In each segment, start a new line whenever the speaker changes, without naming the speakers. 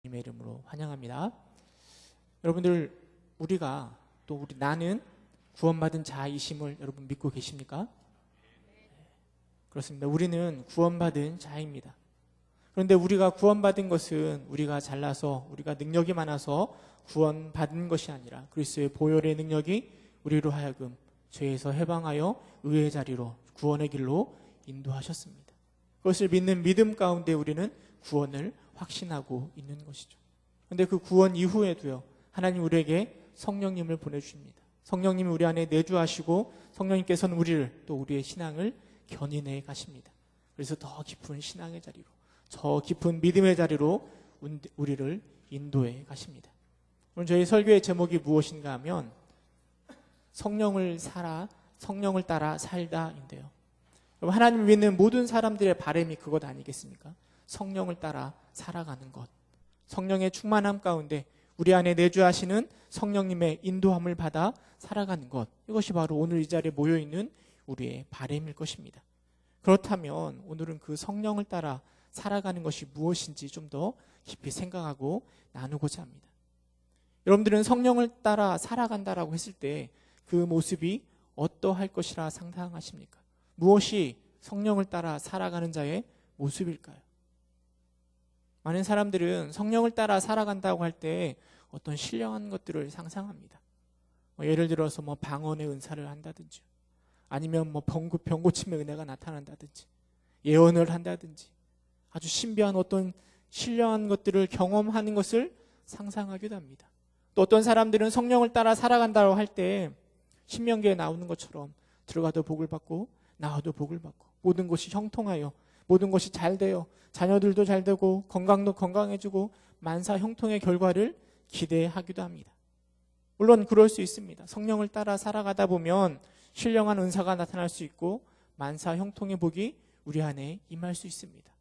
주님의 이름으로 환영합니다. 여러분들, 나는 구원받은 자이심을 여러분 믿고 계십니까? 그렇습니다. 우리는 구원받은 자입니다. 그런데 우리가 구원받은 것은 우리가 잘나서, 우리가 능력이 많아서 구원받은 것이 아니라 그리스도의 보혈의 능력이 우리로 하여금 죄에서 해방하여 의의 자리로, 구원의 길로 인도하셨습니다. 그것을 믿는 믿음 가운데 우리는 구원을 확신하고 있는 것이죠. 그런데 그 구원 이후에도요, 하나님 우리에게 성령님을 보내주십니다. 성령님이 우리 안에 내주하시고 성령님께서는 또 우리의 신앙을 견인해 가십니다. 그래서 더 깊은 신앙의 자리로, 더 깊은 믿음의 자리로 우리를 인도해 가십니다. 오늘 저희 설교의 제목이 무엇인가 하면 성령을 따라 살다인데요. 하나님을 믿는 모든 사람들의 바람이 그것 아니겠습니까? 성령을 따라 살아가는 것, 성령의 충만함 가운데 우리 안에 내주하시는 성령님의 인도함을 받아 살아가는 것, 이것이 바로 오늘 이 자리에 모여있는 우리의 바람일 것입니다. 그렇다면 오늘은 그 성령을 따라 살아가는 것이 무엇인지 좀 더 깊이 생각하고 나누고자 합니다. 여러분들은 성령을 따라 살아간다라고 했을 때 그 모습이 어떠할 것이라 상상하십니까? 무엇이 성령을 따라 살아가는 자의 모습일까요? 많은 사람들은 성령을 따라 살아간다고 할 때 어떤 신령한 것들을 상상합니다. 예를 들어서 방언의 은사를 한다든지, 아니면 병 고침의 은혜가 나타난다든지, 예언을 한다든지, 아주 신비한 어떤 신령한 것들을 경험하는 것을 상상하기도 합니다. 또 어떤 사람들은 성령을 따라 살아간다고 할 때 신명기에 나오는 것처럼 들어가도 복을 받고 나와도 복을 받고 모든 것이 형통하여 모든 것이 잘 되어 자녀들도 잘 되고 건강도 건강해지고 만사 형통의 결과를 기대하기도 합니다. 물론 그럴 수 있습니다. 성령을 따라 살아가다 보면 신령한 은사가 나타날 수 있고 만사 형통의 복이 우리 안에 임할 수 있습니다.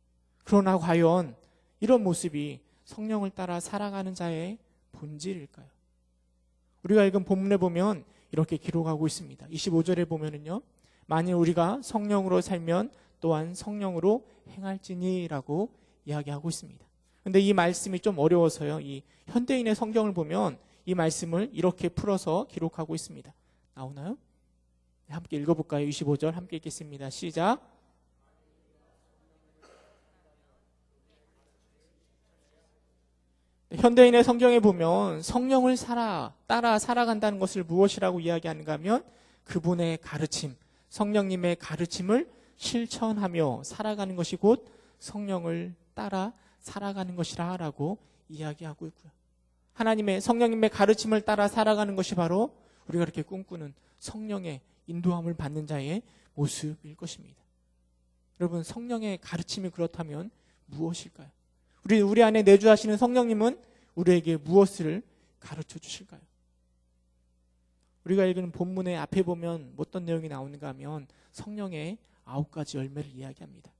그러나 과연 이런 모습이 성령을 따라 살아가는 자의 본질일까요? 우리가 읽은 본문에 보면 이렇게 기록하고 있습니다. 25절에 보면은요, 만일 우리가 성령으로 살면 또한 성령으로 행할지니 라고 이야기하고 있습니다. 그런데 이 말씀이 좀 어려워서요, 이 현대인의 성경을 보면 이 말씀을 이렇게 풀어서 기록하고 있습니다. 나오나요? 함께 읽어볼까요? 25절 함께 읽겠습니다. 시작. 현대인의 성경에 보면 성령을 따라 살아간다는 것을 무엇이라고 이야기하는가 하면 그분의 가르침, 성령님의 가르침을 실천하며 살아가는 것이 곧 성령을 따라 살아가는 것이라 라고 이야기하고 있고요. 하나님의 성령님의 가르침을 따라 살아가는 것이 바로 우리가 이렇게 꿈꾸는 성령의 인도함을 받는 자의 모습일 것입니다. 여러분, 성령의 가르침이 그렇다면 무엇일까요? 우리 안에 내주하시는 성령님은 우리에게 무엇을 가르쳐 주실까요? 우리가 읽은 본문의 앞에 보면 어떤 내용이 나오는가 하면 성령의 9가지 열매를 이야기합니다.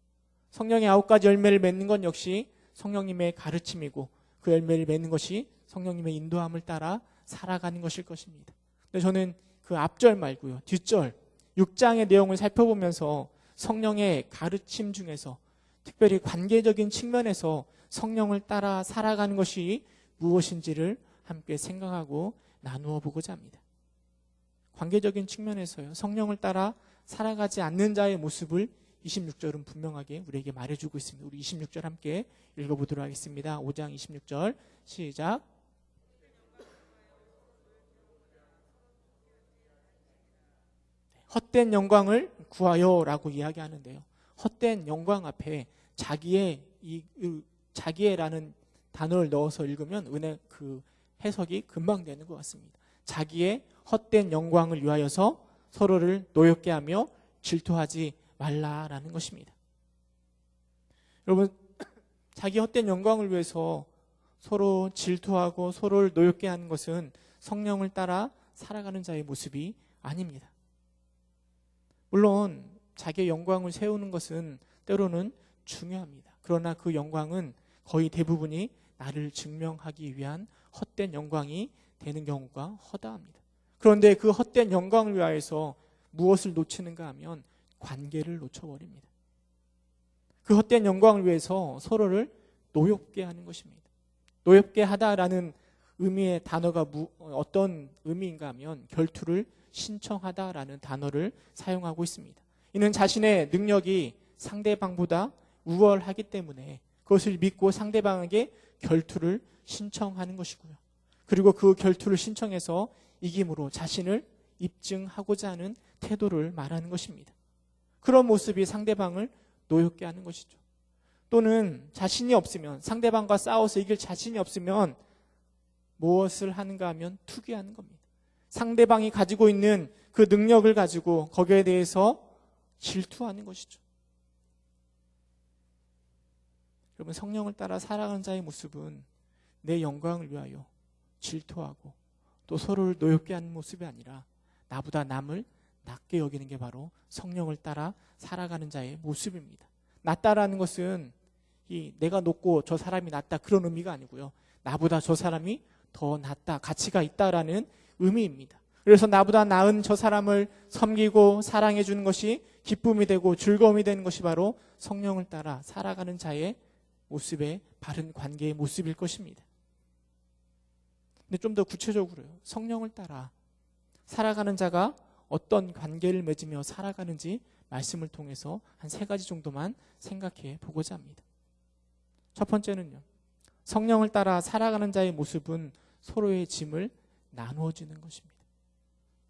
성령의 9가지 열매를 맺는 건 역시 성령님의 가르침이고 그 열매를 맺는 것이 성령님의 인도함을 따라 살아가는 것일 것입니다. 근데 저는 그 앞절 말고요, 뒷절 6장의 내용을 살펴보면서 성령의 가르침 중에서 특별히 관계적인 측면에서 성령을 따라 살아가는 것이 무엇인지를 함께 생각하고 나누어 보고자 합니다. 관계적인 측면에서요, 성령을 따라 살아가지 않는 자의 모습을 26절은 분명하게 우리에게 말해주고 있습니다. 우리 26절 함께 읽어보도록 하겠습니다. 5장 26절 시작. 헛된 영광을 구하여 라고 이야기하는데요, 헛된 영광 앞에 자기의라는 단어를 넣어서 읽으면 그 해석이 금방 되는 것 같습니다. 자기의 헛된 영광을 위하여서 서로를 노엽게 하며 질투하지 말라라는 것입니다. 여러분, 자기 헛된 영광을 위해서 서로 질투하고 서로를 노엽게 하는 것은 성령을 따라 살아가는 자의 모습이 아닙니다. 물론 자기의 영광을 세우는 것은 때로는 중요합니다. 그러나 그 영광은 거의 대부분이 나를 증명하기 위한 헛된 영광이 되는 경우가 허다합니다. 그런데 그 헛된 영광을 위하여서 무엇을 놓치는가 하면 관계를 놓쳐버립니다. 그 헛된 영광을 위해서 서로를 노엽게 하는 것입니다. 노엽게 하다라는 의미의 단어가 어떤 의미인가 하면 결투를 신청하다라는 단어를 사용하고 있습니다. 이는 자신의 능력이 상대방보다 우월하기 때문에 그것을 믿고 상대방에게 결투를 신청하는 것이고요. 그리고 그 결투를 신청해서 이김으로 자신을 입증하고자 하는 태도를 말하는 것입니다. 그런 모습이 상대방을 노엽게 하는 것이죠. 또는 자신이 없으면, 상대방과 싸워서 이길 자신이 없으면 무엇을 하는가 하면 투기하는 겁니다. 상대방이 가지고 있는 그 능력을 가지고 거기에 대해서 질투하는 것이죠. 여러분, 성령을 따라 살아가는 자의 모습은 내 영광을 위하여 질투하고 또 서로를 노엽게 하는 모습이 아니라 나보다 남을 낮게 여기는 게 바로 성령을 따라 살아가는 자의 모습입니다. 낮다라는 것은 내가 높고 저 사람이 낮다 그런 의미가 아니고요. 나보다 저 사람이 더 낫다, 가치가 있다라는 의미입니다. 그래서 나보다 나은 저 사람을 섬기고 사랑해 주는 것이 기쁨이 되고 즐거움이 되는 것이 바로 성령을 따라 살아가는 자의 모습의 바른 관계의 모습일 것입니다. 근데 좀 더 구체적으로요. 성령을 따라 살아가는 자가 어떤 관계를 맺으며 살아가는지 말씀을 통해서 한 3가지 정도만 생각해 보고자 합니다. 첫 번째는요. 성령을 따라 살아가는 자의 모습은 서로의 짐을 나누어 주는 것입니다.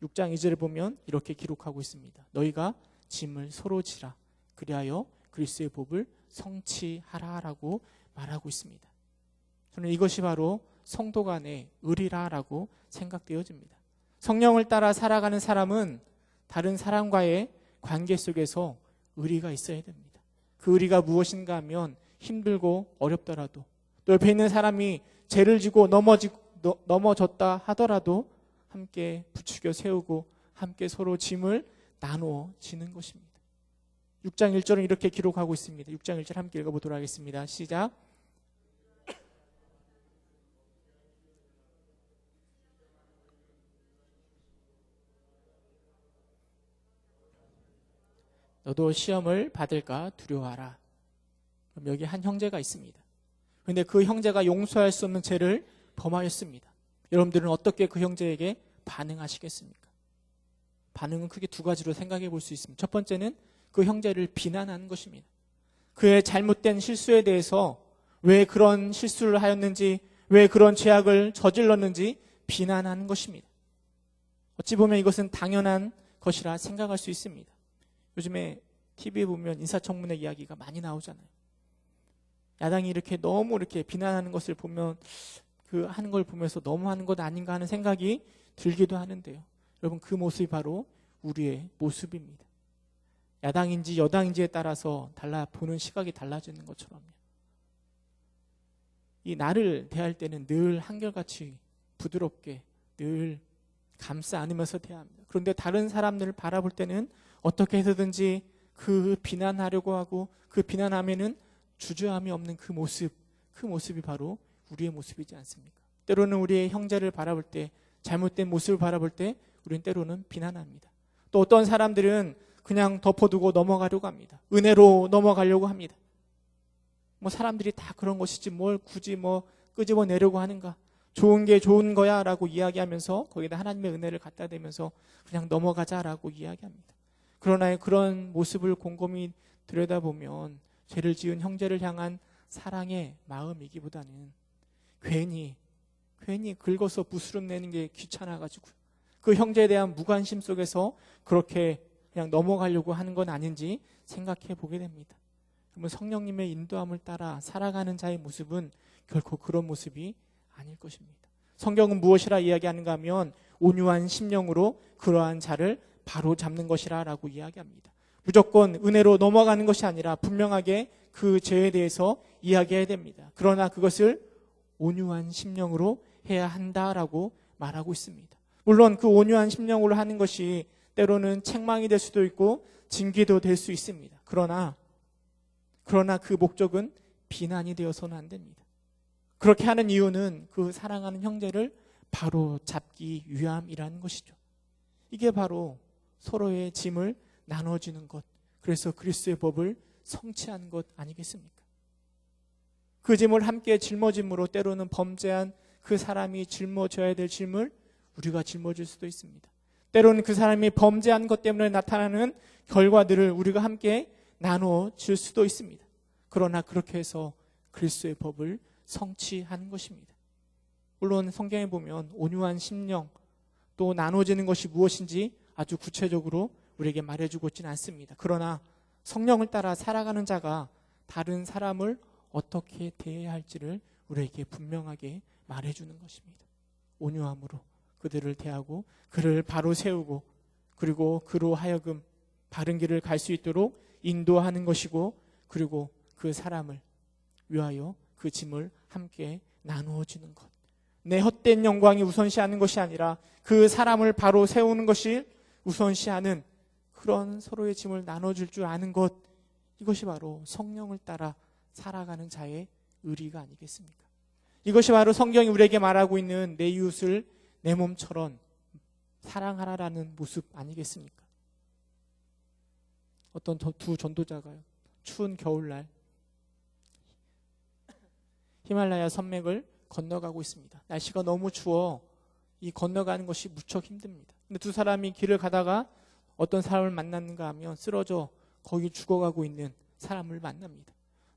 6장 2절을 보면 이렇게 기록하고 있습니다. 너희가 짐을 서로 지라 그리하여 그리스도의 법을 성취하라라고 말하고 있습니다. 저는 이것이 바로 성도 간의 의리라라고 생각되어집니다. 성령을 따라 살아가는 사람은 다른 사람과의 관계 속에서 의리가 있어야 됩니다. 그 의리가 무엇인가 하면 힘들고 어렵더라도 또 옆에 있는 사람이 죄를 지고 넘어졌다 하더라도 함께 부추겨 세우고 함께 서로 짐을 나누어 지는 것입니다. 6장 1절은 이렇게 기록하고 있습니다. 6장 1절 함께 읽어보도록 하겠습니다. 시작. 너도 시험을 받을까 두려워하라. 그럼 여기 한 형제가 있습니다. 그런데 그 형제가 용서할 수 없는 죄를 범하였습니다. 여러분들은 어떻게 그 형제에게 반응하시겠습니까? 반응은 크게 2가지로 생각해 볼 수 있습니다. 첫 번째는 그 형제를 비난하는 것입니다. 그의 잘못된 실수에 대해서 왜 그런 실수를 하였는지, 왜 그런 죄악을 저질렀는지 비난하는 것입니다. 어찌 보면 이것은 당연한 것이라 생각할 수 있습니다. 요즘에 TV에 보면 인사청문회 이야기가 많이 나오잖아요. 야당이 너무 이렇게 비난하는 것을 보면 하는 걸 보면서 너무 하는 것 아닌가 하는 생각이 들기도 하는데요. 여러분, 그 모습이 바로 우리의 모습입니다. 야당인지 여당인지에 따라서 보는 시각이 달라지는 것처럼요. 이 나를 대할 때는 늘 한결같이 부드럽게 늘 감싸 안으면서 대합니다. 그런데 다른 사람들을 바라볼 때는 어떻게 해서든지 그 비난하려고 하고 그 비난함에는 주저함이 없는 그 모습이 바로 우리의 모습이지 않습니까? 때로는 우리의 형제를 바라볼 때, 잘못된 모습을 바라볼 때 우리는 때로는 비난합니다. 또 어떤 사람들은 그냥 덮어두고 넘어가려고 합니다. 은혜로 넘어가려고 합니다. 사람들이 다 그런 것이지 뭘 굳이 끄집어내려고 하는가. 좋은 게 좋은 거야 라고 이야기하면서 거기다 하나님의 은혜를 갖다 대면서 그냥 넘어가자라고 이야기합니다. 그러나 그런 모습을 곰곰이 들여다보면 죄를 지은 형제를 향한 사랑의 마음이기보다는 괜히 긁어서 부스럼 내는 게 귀찮아가지고 그 형제에 대한 무관심 속에서 그렇게 그냥 넘어가려고 하는 건 아닌지 생각해 보게 됩니다. 그러면 성령님의 인도함을 따라 살아가는 자의 모습은 결코 그런 모습이 아닐 것입니다. 성경은 무엇이라 이야기하는가 하면 온유한 심령으로 그러한 자를 바로 잡는 것이라 라고 이야기합니다. 무조건 은혜로 넘어가는 것이 아니라 분명하게 그 죄에 대해서 이야기해야 됩니다. 그러나 그것을 온유한 심령으로 해야 한다라고 말하고 있습니다. 물론 그 온유한 심령으로 하는 것이 때로는 책망이 될 수도 있고 징계도 될 수 있습니다. 그러나 그 목적은 비난이 되어서는 안 됩니다. 그렇게 하는 이유는 그 사랑하는 형제를 바로 잡기 위함이라는 것이죠. 이게 바로 서로의 짐을 나눠주는 것, 그래서 그리스도의 법을 성취하는 것 아니겠습니까? 그 짐을 함께 짊어짐으로 때로는 범죄한 그 사람이 짊어져야 될 짐을 우리가 짊어질 수도 있습니다. 때로는 그 사람이 범죄한 것 때문에 나타나는 결과들을 우리가 함께 나눠질 수도 있습니다. 그러나 그렇게 해서 그리스도의 법을 성취하는 것입니다. 물론 성경에 보면 온유한 심령, 또 나눠지는 것이 무엇인지 아주 구체적으로 우리에게 말해주고 있지는 않습니다. 그러나 성령을 따라 살아가는 자가 다른 사람을 어떻게 대해야 할지를 우리에게 분명하게 말해주는 것입니다. 온유함으로 그들을 대하고 그를 바로 세우고 그리고 그로 하여금 바른 길을 갈 수 있도록 인도하는 것이고, 그리고 그 사람을 위하여 그 짐을 함께 나누어 주는 것. 내 헛된 영광이 우선시하는 것이 아니라 그 사람을 바로 세우는 것이 우선시하는 그런 서로의 짐을 나눠줄 줄 아는 것, 이것이 바로 성령을 따라 살아가는 자의 의리가 아니겠습니까? 이것이 바로 성경이 우리에게 말하고 있는 내 이웃을 내 몸처럼 사랑하라라는 모습 아니겠습니까? 어떤 두 전도자가요, 추운 겨울날 히말라야 산맥을 건너가고 있습니다. 날씨가 너무 추워 이 건너가는 것이 무척 힘듭니다. 근데 두 사람이 길을 가다가 어떤 사람을 만났는가 하면 쓰러져 거기 죽어가고 있는 사람을 만납니다.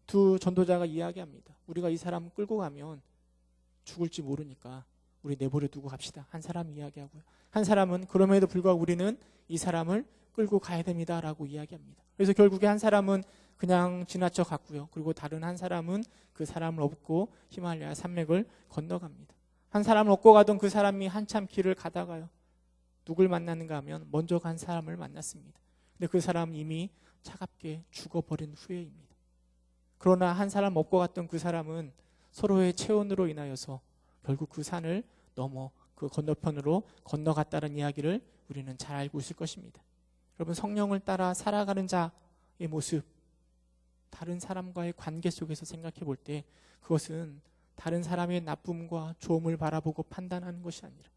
두 전도자가 이야기합니다. 우리가 이 사람을 끌고 가면 죽을지 모르니까 우리 내버려 두고 갑시다. 한 사람 이야기하고요. 한 사람은 그럼에도 불구하고 우리는 이 사람을 끌고 가야 됩니다 라고 이야기합니다. 그래서 결국에 한 사람은 그냥 지나쳐 갔고요. 그리고 다른 한 사람은 그 사람을 업고 히말라야 산맥을 건너갑니다. 한 사람을 업고 가던 그 사람이 한참 길을 가다가요, 누굴 만났는가 하면 먼저 간 사람을 만났습니다. 근데 그 사람은 이미 차갑게 죽어버린 후에입니다. 그러나 한 사람 업고 갔던 그 사람은 서로의 체온으로 인하여서 결국 그 산을 넘어 그 건너편으로 건너갔다는 이야기를 우리는 잘 알고 있을 것입니다. 여러분, 성령을 따라 살아가는 자의 모습, 다른 사람과의 관계 속에서 생각해 볼 때 그것은 다른 사람의 나쁨과 좋음을 바라보고 판단하는 것이 아니라,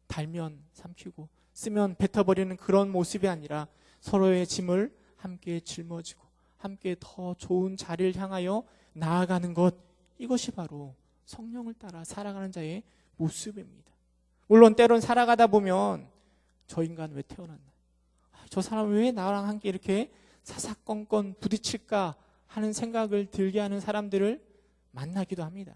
달면 삼키고 쓰면 뱉어버리는 그런 모습이 아니라 서로의 짐을 함께 짊어지고 함께 더 좋은 자리를 향하여 나아가는 것, 이것이 바로 성령을 따라 살아가는 자의 모습입니다. 물론 때론 살아가다 보면 저 인간 왜 태어났나, 저 사람 왜 나랑 함께 이렇게 사사건건 부딪힐까 하는 생각을 들게 하는 사람들을 만나기도 합니다.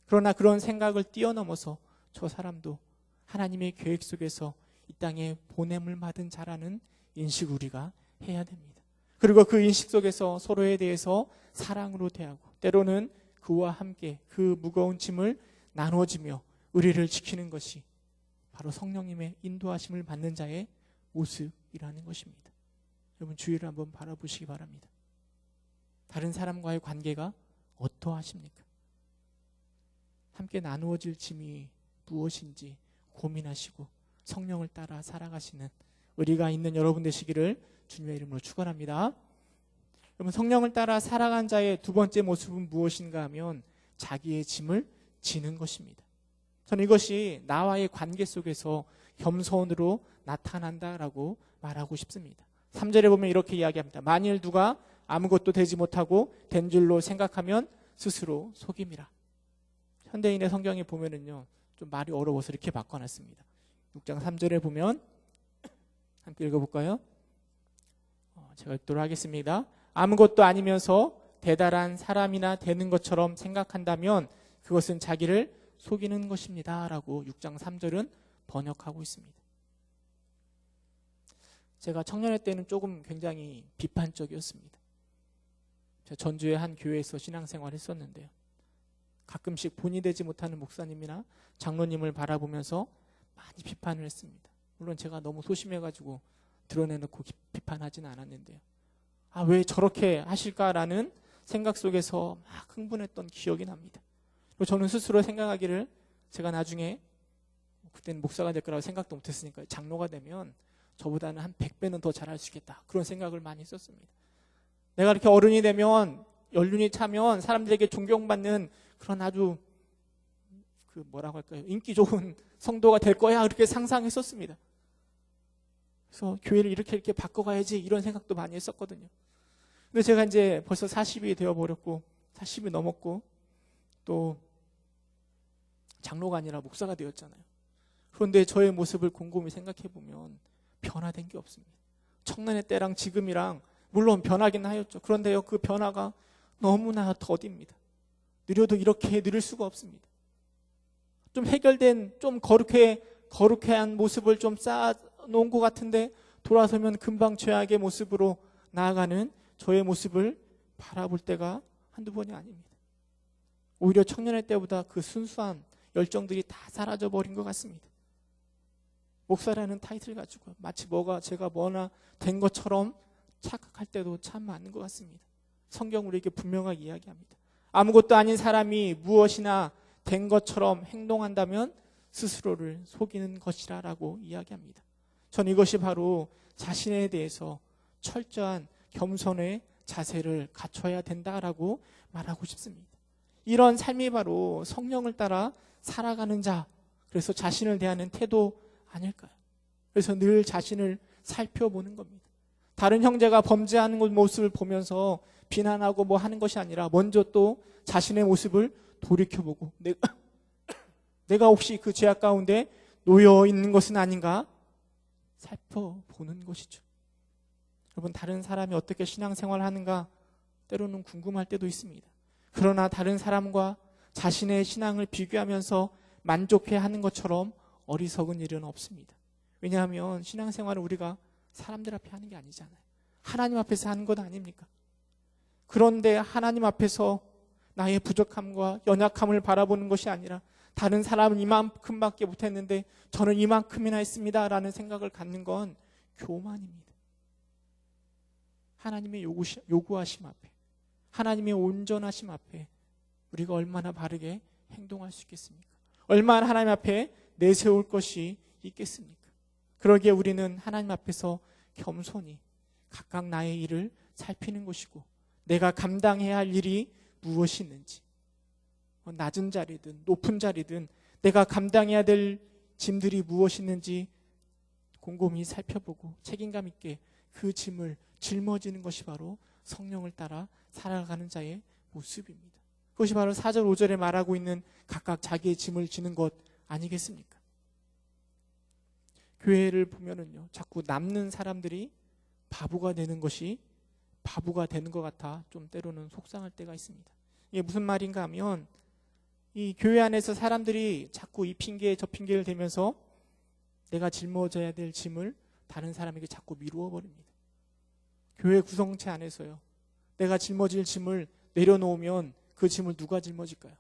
그러나 그런 생각을 뛰어넘어서 저 사람도 하나님의 계획 속에서 이 땅에 보냄을 받은 자라는 인식을 우리가 해야 됩니다. 그리고 그 인식 속에서 서로에 대해서 사랑으로 대하고 때로는 그와 함께 그 무거운 짐을 나눠지며 의리를 지키는 것이 바로 성령님의 인도하심을 받는 자의 모습이라는 것입니다. 여러분, 주위를 한번 바라보시기 바랍니다. 다른 사람과의 관계가 어떠하십니까? 함께 나누어질 짐이 무엇인지 고민하시고 성령을 따라 살아가시는 의리가 있는 여러분 되시기를 주님의 이름으로 축원합니다. 여러분, 성령을 따라 살아간 자의 두 번째 모습은 무엇인가 하면 자기의 짐을 지는 것입니다. 저는 이것이 나와의 관계 속에서 겸손으로 나타난다라고 말하고 싶습니다. 3절에 보면 이렇게 이야기합니다. 만일 누가 아무것도 되지 못하고 된 줄로 생각하면 스스로 속임이라. 현대인의 성경에 보면은요, 좀 말이 어려워서 이렇게 바꿔놨습니다. 6장 3절에 보면 함께 읽어볼까요? 제가 읽도록 하겠습니다. 아무것도 아니면서 대단한 사람이나 되는 것처럼 생각한다면 그것은 자기를 속이는 것입니다 라고 6장 3절은 번역하고 있습니다. 제가 청년회 때는 조금 굉장히 비판적이었습니다. 제가 전주의 한 교회에서 신앙생활을 했었는데요, 가끔씩 본이 되지 못하는 목사님이나 장로님을 바라보면서 많이 비판을 했습니다. 물론 제가 너무 소심해가지고 드러내놓고 비판하지는 않았는데요, 왜 저렇게 하실까라는 생각 속에서 막 흥분했던 기억이 납니다. 그리고 저는 스스로 생각하기를, 제가 나중에 그때는 목사가 될 거라고 생각도 못했으니까 장로가 되면 저보다는 한 100배는 더 잘할 수 있겠다, 그런 생각을 많이 했었습니다. 내가 이렇게 어른이 되면, 연륜이 차면 사람들에게 존경받는 그런 아주 뭐라고 할까요, 인기 좋은 성도가 될 거야, 그렇게 상상했었습니다. 그래서 교회를 이렇게 바꿔가야지, 이런 생각도 많이 했었거든요. 근데 제가 이제 벌써 40이 되어버렸고 40이 넘었고 또 장로가 아니라 목사가 되었잖아요. 그런데 저의 모습을 곰곰이 생각해 보면 변화된 게 없습니다. 청년의 때랑 지금이랑 물론 변하긴 하였죠. 그런데요, 그 변화가 너무나 더딥니다. 느려도 이렇게 느릴 수가 없습니다. 좀 해결된, 좀 거룩한 모습을 좀 쌓아놓은 것 같은데 돌아서면 금방 죄악의 모습으로 나아가는 저의 모습을 바라볼 때가 한두 번이 아닙니다. 오히려 청년의 때보다 그 순수한 열정들이 다 사라져버린 것 같습니다. 목사라는 타이틀 가지고 마치 제가 뭐나 된 것처럼 착각할 때도 참 많은 것 같습니다. 성경 우리에게 분명하게 이야기합니다. 아무것도 아닌 사람이 무엇이나 된 것처럼 행동한다면 스스로를 속이는 것이라 라고 이야기합니다. 전 이것이 바로 자신에 대해서 철저한 겸손의 자세를 갖춰야 된다라고 말하고 싶습니다. 이런 삶이 바로 성령을 따라 살아가는 자, 그래서 자신을 대하는 태도 아닐까요? 그래서 늘 자신을 살펴보는 겁니다. 다른 형제가 범죄하는 모습을 보면서 비난하고 뭐 하는 것이 아니라 먼저 또 자신의 모습을 돌이켜보고 내가 혹시 그 죄악 가운데 놓여 있는 것은 아닌가 살펴보는 것이죠. 여러분, 다른 사람이 어떻게 신앙생활을 하는가 때로는 궁금할 때도 있습니다. 그러나 다른 사람과 자신의 신앙을 비교하면서 만족해하는 것처럼 어리석은 일은 없습니다. 왜냐하면 신앙생활은 우리가 사람들 앞에 하는 게 아니잖아요. 하나님 앞에서 하는 것 아닙니까? 그런데 하나님 앞에서 나의 부족함과 연약함을 바라보는 것이 아니라 다른 사람은 이만큼밖에 못했는데 저는 이만큼이나 했습니다 라는 생각을 갖는 건 교만입니다. 하나님의 요구하심 앞에, 하나님의 온전하심 앞에 우리가 얼마나 바르게 행동할 수 있겠습니까? 얼마나 하나님 앞에 내세울 것이 있겠습니까? 그러기에 우리는 하나님 앞에서 겸손히 각각 나의 일을 살피는 것이고 내가 감당해야 할 일이 무엇이 있는지, 낮은 자리든 높은 자리든 내가 감당해야 될 짐들이 무엇이 있는지 곰곰이 살펴보고 책임감 있게 그 짐을 짊어지는 것이 바로 성령을 따라 살아가는 자의 모습입니다. 그것이 바로 4절 5절에 말하고 있는 각각 자기의 짐을 지는 것 아니겠습니까? 교회를 보면은요, 자꾸 남는 사람들이 바보가 되는 것 같아 좀 때로는 속상할 때가 있습니다. 이게 무슨 말인가 하면 이 교회 안에서 사람들이 자꾸 이 핑계 저 핑계를 대면서 내가 짊어져야 될 짐을 다른 사람에게 자꾸 미루어 버립니다. 교회 구성체 안에서요, 내가 짊어질 짐을 내려놓으면 그 짐을 누가 짊어질까요?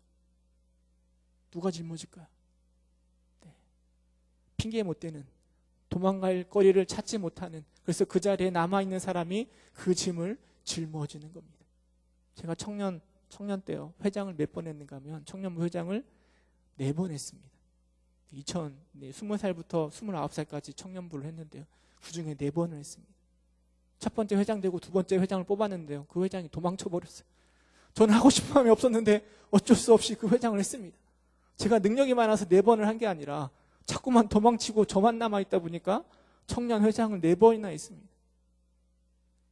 누가 짊어질까요? 네. 핑계 못 대는, 도망갈 거리를 찾지 못하는, 그래서 그 자리에 남아있는 사람이 그 짐을 짊어지는 겁니다. 제가 청년 때요, 회장을 몇 번 했는가 하면 청년부 회장을 4번 했습니다. 20살부터 29살까지 청년부를 했는데요, 그 중에 4번을 했습니다. 첫 번째 회장 되고 두 번째 회장을 뽑았는데요, 그 회장이 도망쳐 버렸어요. 저는 하고 싶은 마음이 없었는데 어쩔 수 없이 그 회장을 했습니다. 제가 능력이 많아서 4번을 한 게 아니라 자꾸만 도망치고 저만 남아있다 보니까 청년 회장을 4번이나 했습니다.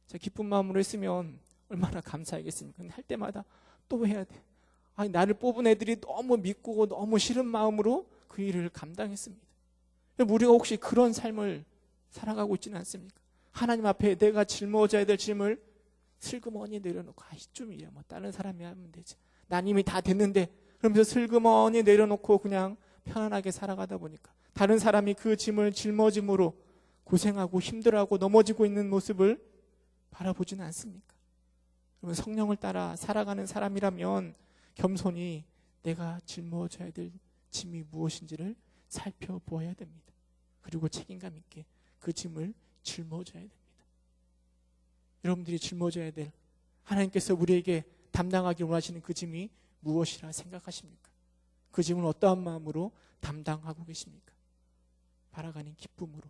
제가 기쁜 마음으로 했으면 얼마나 감사하겠습니까? 근데 할 때마다 또 해야 돼. 아니, 나를 뽑은 애들이 너무 믿고 너무 싫은 마음으로 그 일을 감당했습니다. 우리가 혹시 그런 삶을 살아가고 있지는 않습니까? 하나님 앞에 내가 짊어져야 될 짐을 슬그머니 내려놓고, 이쯤이야 뭐 다른 사람이 하면 되지, 난 이미 다 됐는데, 그러면서 슬그머니 내려놓고 그냥 편안하게 살아가다 보니까 다른 사람이 그 짐을 짊어짐으로 고생하고 힘들어하고 넘어지고 있는 모습을 바라보지는 않습니까? 그러면 성령을 따라 살아가는 사람이라면 겸손히 내가 짊어져야 될 짐이 무엇인지를 살펴보아야 됩니다. 그리고 책임감 있게 그 짐을 짊어져야 됩니다. 여러분들이 짊어져야 될, 하나님께서 우리에게 담당하기 원하시는 그 짐이 무엇이라 생각하십니까? 그 짐을 어떠한 마음으로 담당하고 계십니까? 바라가는 기쁨으로,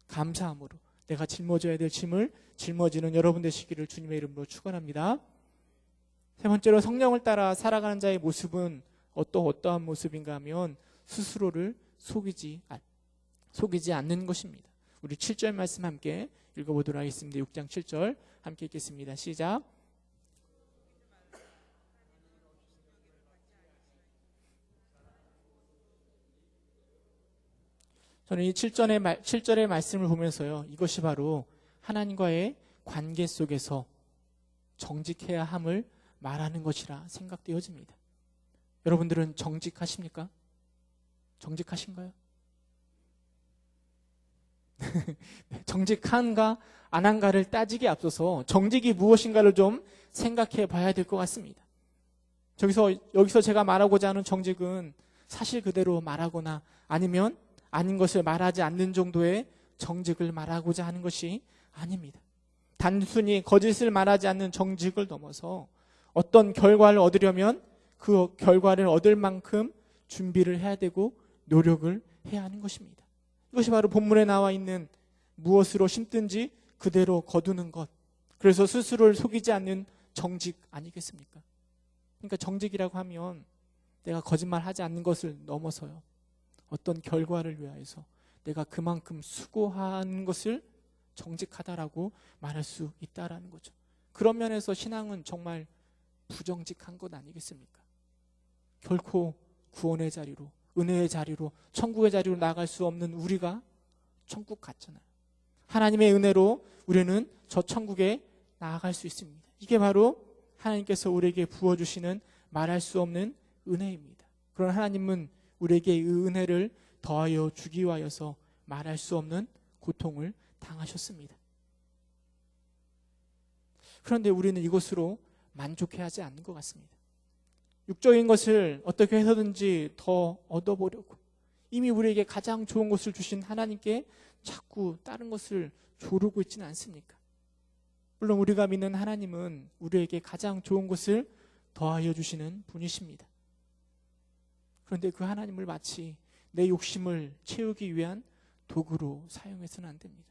감사함으로 내가 짊어져야 될 짐을 짊어지는 여러분 되시기를 주님의 이름으로 축원합니다. 세 번째로, 성령을 따라 살아가는 자의 모습은 어떠한 모습인가 하면 스스로를 속이지 않는 것입니다. 우리 7절 말씀 함께 읽어보도록 하겠습니다. 6장 7절 함께 읽겠습니다. 시작. 저는 이 7절의 말씀을 보면서요, 이것이 바로 하나님과의 관계 속에서 정직해야 함을 말하는 것이라 생각되어집니다. 여러분들은 정직하십니까? 정직하신가요? 정직한가 안 한가를 따지기에 앞서서 정직이 무엇인가를 좀 생각해 봐야 될 것 같습니다. 여기서 제가 말하고자 하는 정직은 사실 그대로 말하거나 아니면 아닌 것을 말하지 않는 정도의 정직을 말하고자 하는 것이 아닙니다. 단순히 거짓을 말하지 않는 정직을 넘어서 어떤 결과를 얻으려면 그 결과를 얻을 만큼 준비를 해야 되고 노력을 해야 하는 것입니다. 이것이 바로 본문에 나와 있는 무엇으로 심든지 그대로 거두는 것, 그래서 스스로를 속이지 않는 정직 아니겠습니까? 그러니까 정직이라고 하면 내가 거짓말하지 않는 것을 넘어서요, 어떤 결과를 위하여서 내가 그만큼 수고하는 것을 정직하다라고 말할 수 있다라는 거죠. 그런 면에서 신앙은 정말 부정직한 것 아니겠습니까? 결코 구원의 자리로, 은혜의 자리로, 천국의 자리로 나아갈 수 없는 우리가 천국 갔잖아요. 하나님의 은혜로 우리는 저 천국에 나아갈 수 있습니다. 이게 바로 하나님께서 우리에게 부어주시는 말할 수 없는 은혜입니다. 그러나 하나님은 우리에게 이 은혜를 더하여 주기 위하여서 말할 수 없는 고통을 당하셨습니다. 그런데 우리는 이것으로 만족해하지 않는 것 같습니다. 육적인 것을 어떻게 해서든지 더 얻어보려고, 이미 우리에게 가장 좋은 것을 주신 하나님께 자꾸 다른 것을 조르고 있지는 않습니까? 물론 우리가 믿는 하나님은 우리에게 가장 좋은 것을 더하여 주시는 분이십니다. 그런데 그 하나님을 마치 내 욕심을 채우기 위한 도구로 사용해서는 안 됩니다.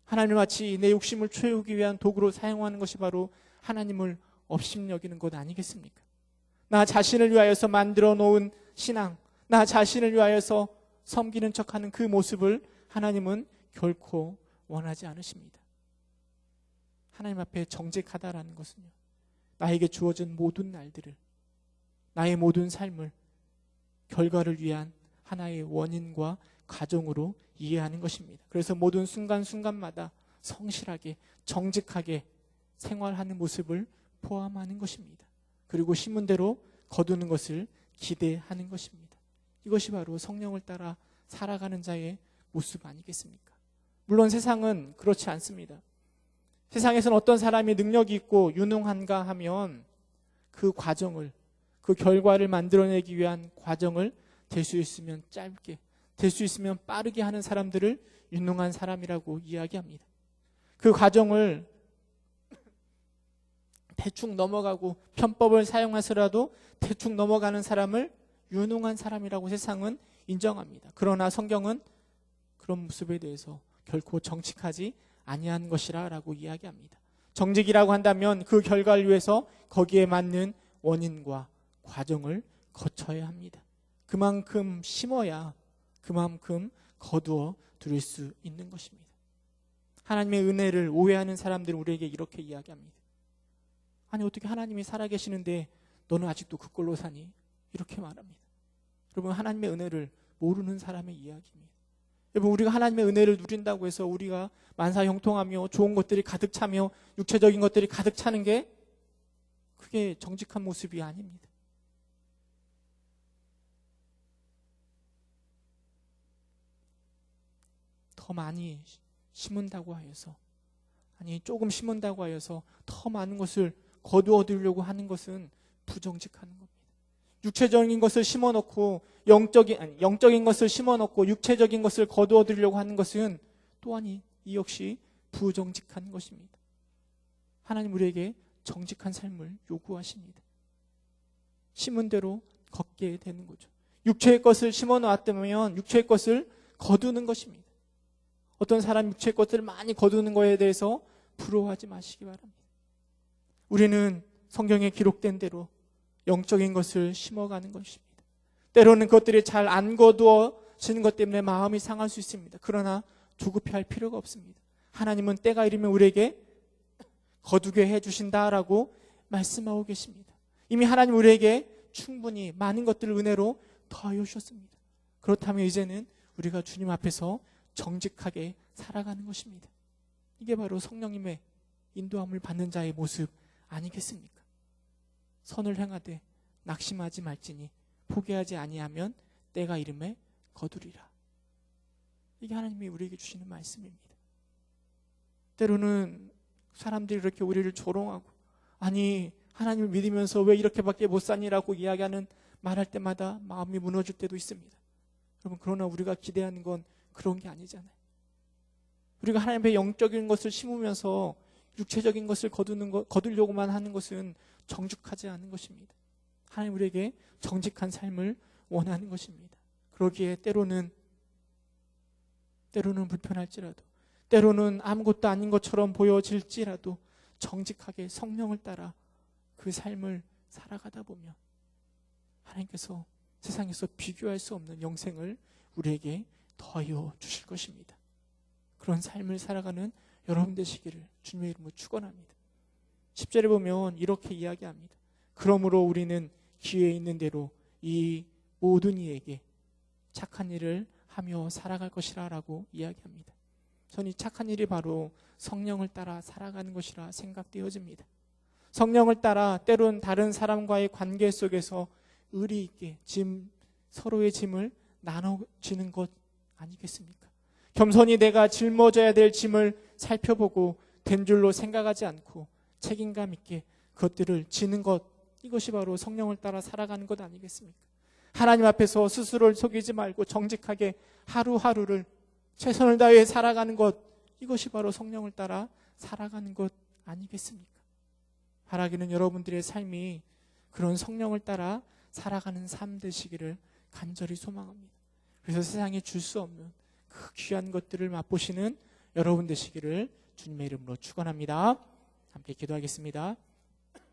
하나님을 마치 내 욕심을 채우기 위한 도구로 사용하는 것이 바로 하나님을 업신여기는 것 아니겠습니까? 나 자신을 위하여서 만들어 놓은 신앙, 나 자신을 위하여서 섬기는 척하는 그 모습을 하나님은 결코 원하지 않으십니다. 하나님 앞에 정직하다라는 것은요, 나에게 주어진 모든 날들을, 나의 모든 삶을 결과를 위한 하나의 원인과 과정으로 이해하는 것입니다. 그래서 모든 순간순간마다 성실하게 정직하게 생활하는 모습을 포함하는 것입니다. 그리고 신문대로 거두는 것을 기대하는 것입니다. 이것이 바로 성령을 따라 살아가는 자의 모습 아니겠습니까? 물론 세상은 그렇지 않습니다. 세상에서는 어떤 사람이 능력이 있고 유능한가 하면 그 과정을, 그 결과를 만들어내기 위한 과정을 될 수 있으면 짧게, 될 수 있으면 빠르게 하는 사람들을 유능한 사람이라고 이야기합니다. 그 과정을 대충 넘어가고 편법을 사용해서라도 대충 넘어가는 사람을 유능한 사람이라고 세상은 인정합니다. 그러나 성경은 그런 모습에 대해서 결코 정직하지 아니한 것이라 라고 이야기합니다. 정직이라고 한다면 그 결과를 위해서 거기에 맞는 원인과 과정을 거쳐야 합니다. 그만큼 심어야 그만큼 거두어 들일 수 있는 것입니다. 하나님의 은혜를 오해하는 사람들은 우리에게 이렇게 이야기합니다. 아니 어떻게 하나님이 살아계시는데 너는 아직도 그 꼴로 사니? 이렇게 말합니다. 여러분, 하나님의 은혜를 모르는 사람의 이야기입니다. 여러분, 우리가 하나님의 은혜를 누린다고 해서 우리가 만사 형통하며 좋은 것들이 가득 차며 육체적인 것들이 가득 차는 게 그게 정직한 모습이 아닙니다. 더 많이 심은다고 하여서, 아니 조금 심은다고 하여서 더 많은 것을 거두어 들려고 하는 것은 부정직한 겁니다. 육체적인 것을 심어놓고 영적인 것을 심어놓고 육체적인 것을 거두어 들려고 하는 것은 또한 이 역시 부정직한 것입니다. 하나님 우리에게 정직한 삶을 요구하십니다. 심은 대로 걷게 되는 거죠. 육체의 것을 심어놓았다면 육체의 것을 거두는 것입니다. 어떤 사람 육체의 것들을 많이 거두는 것에 대해서 부러워하지 마시기 바랍니다. 우리는 성경에 기록된 대로 영적인 것을 심어가는 것입니다. 때로는 그것들이 잘 안 거두어지는 것 때문에 마음이 상할 수 있습니다. 그러나 조급해할 필요가 없습니다. 하나님은 때가 이르면 우리에게 거두게 해주신다라고 말씀하고 계십니다. 이미 하나님 우리에게 충분히 많은 것들을 은혜로 더하여 주셨습니다. 그렇다면 이제는 우리가 주님 앞에서 정직하게 살아가는 것입니다. 이게 바로 성령님의 인도함을 받는 자의 모습 아니겠습니까? 선을 행하되 낙심하지 말지니 포기하지 아니하면 때가 이름에 거두리라. 이게 하나님이 우리에게 주시는 말씀입니다. 때로는 사람들이 이렇게 우리를 조롱하고, 아니 하나님을 믿으면서 왜 이렇게밖에 못 사니라고 이야기하는 말할 때마다 마음이 무너질 때도 있습니다. 여러분, 그러나 우리가 기대하는 건 그런 게 아니잖아요. 우리가 하나님의 영적인 것을 심으면서 육체적인 것을 거두려고만 하는 것은 정직하지 않은 것입니다. 하나님 우리에게 정직한 삶을 원하는 것입니다. 그러기에 때로는 불편할지라도, 때로는 아무것도 아닌 것처럼 보여질지라도 정직하게 성령을 따라 그 삶을 살아가다 보면 하나님께서 세상에서 비교할 수 없는 영생을 우리에게 더하여 주실 것입니다. 그런 삶을 살아가는 여러분 되시기를 주님의 이름으로 축원합니다. 10절에 보면 이렇게 이야기합니다. 그러므로 우리는 기회에 있는 대로 이 모든 이에게 착한 일을 하며 살아갈 것이라 라고 이야기합니다. 저는 이 착한 일이 바로 성령을 따라 살아가는 것이라 생각되어집니다. 성령을 따라 때론 다른 사람과의 관계 속에서 의리 있게 서로의 짐을 나눠지는 것 아니겠습니까? 겸손히 내가 짊어져야 될 짐을 살펴보고 된 줄로 생각하지 않고 책임감 있게 그것들을 지는 것, 이것이 바로 성령을 따라 살아가는 것 아니겠습니까? 하나님 앞에서 스스로를 속이지 말고 정직하게 하루하루를 최선을 다해 살아가는 것, 이것이 바로 성령을 따라 살아가는 것 아니겠습니까? 바라기는 여러분들의 삶이 그런 성령을 따라 살아가는 삶 되시기를 간절히 소망합니다. 그래서 세상에 줄 수 없는 그 귀한 것들을 맛보시는 여러분 되시기를 주님의 이름으로 축원합니다. 함께 기도하겠습니다.